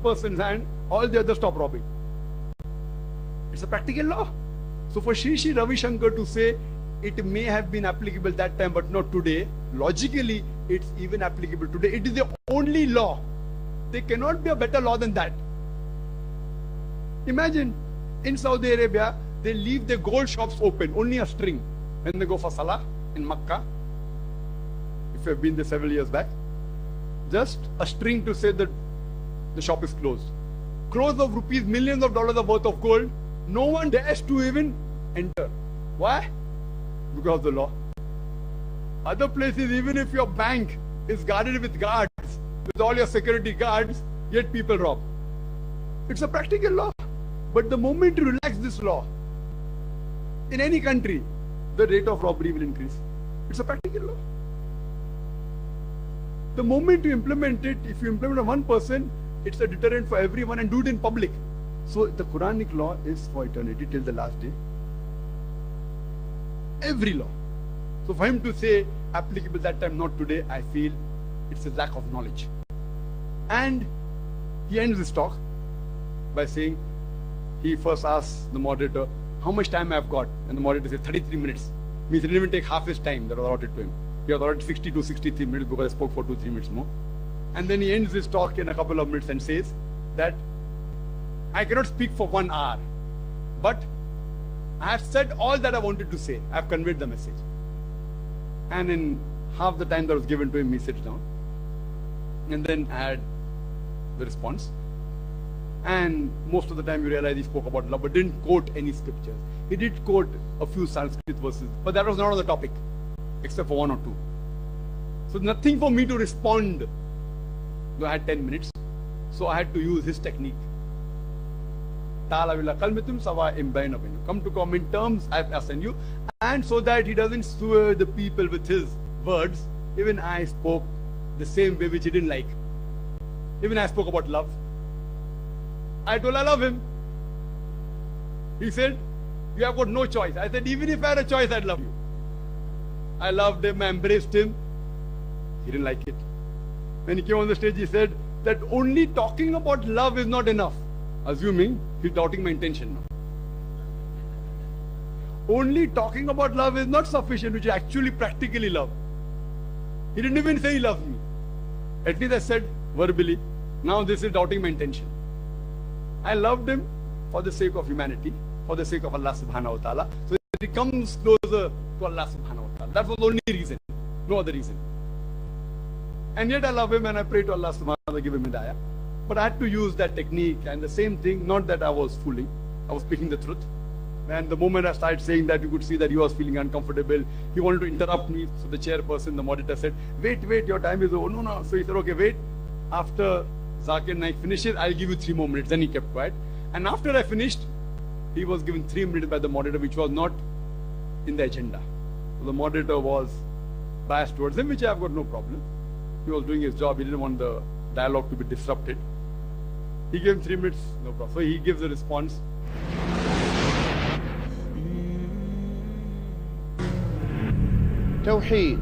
person's hand, all the others stop robbing. It's a practical law. So for Sri Ravi Shankar to say it may have been applicable that time but not today, logically it's even applicable today. It is the only law. There cannot be a better law than that. Imagine in Saudi Arabia, they leave their gold shops open, only a string when they go for Salah in Makkah. If you've been there several years back, just a string to say that the shop is closed. Crores of rupees, millions of dollars of worth of gold, no one dares to even enter. Why? Because of the law. Other places, even if your bank is guarded with guards, with all your security guards, yet people rob. It's a practical law. But the moment you relax this law, in any country, the rate of robbery will increase. It's a practical law. The moment you implement it, if you implement on one person, it's a deterrent for everyone, and do it in public. So the Quranic law is for eternity till the last day. Every law. So for him to say applicable that time, not today, I feel it's a lack of knowledge. And he ends his talk by saying, he first asks the moderator, how much time I've got? And the moderator says 33 minutes. Means he didn't even take half his time that was allotted to him. He was allotted 60 to 63 minutes because I spoke for 2-3 minutes more. And then he ends his talk in a couple of minutes and says that I cannot speak for 1 hour, but I have said all that I wanted to say. I have conveyed the message. And in half the time that was given to him, he sits down. And then I had the response. And most of the time you realize he spoke about love, but didn't quote any scriptures. He did quote a few Sanskrit verses, but that was not on the topic, except for 1 or 2. So nothing for me to respond. Though I had 10 minutes. So I had to use his technique. Come to common terms, I send you. And so that he doesn't swear the people with his words, even I spoke the same way which he didn't like. Even I spoke about love. I told I love him. He said, you have got no choice. I said, even if I had a choice, I'd love you. I loved him, I embraced him. He didn't like it. When he came on the stage, he said that only talking about love is not enough. Assuming he's doubting my intention now. Only talking about love is not sufficient, which I actually practically love. He didn't even say he loves me. At least I said verbally, now this is doubting my intention. I loved him for the sake of humanity, for the sake of Allah subhanahu wa ta'ala. So he comes closer to Allah subhanahu wa ta'ala. That was the only reason, no other reason. And yet I love him and I pray to Allah subhanahu wa ta'ala to give him hidayah. But I had to use that technique and the same thing, not that I was fooling, I was speaking the truth. And the moment I started saying that, you could see that he was feeling uncomfortable. He wanted to interrupt me. So the chairperson, the moderator said, wait, your time is over. No. So he said, okay, wait. After Zakir Naik finishes, I'll give you 3 more minutes. Then he kept quiet. And after I finished, he was given 3 minutes by the moderator, which was not in the agenda. So the moderator was biased towards him, which I have got no problem. He was doing his job. He didn't want the dialogue to be disrupted. He gave him 3 minutes, no problem. So he gives a response. توحيد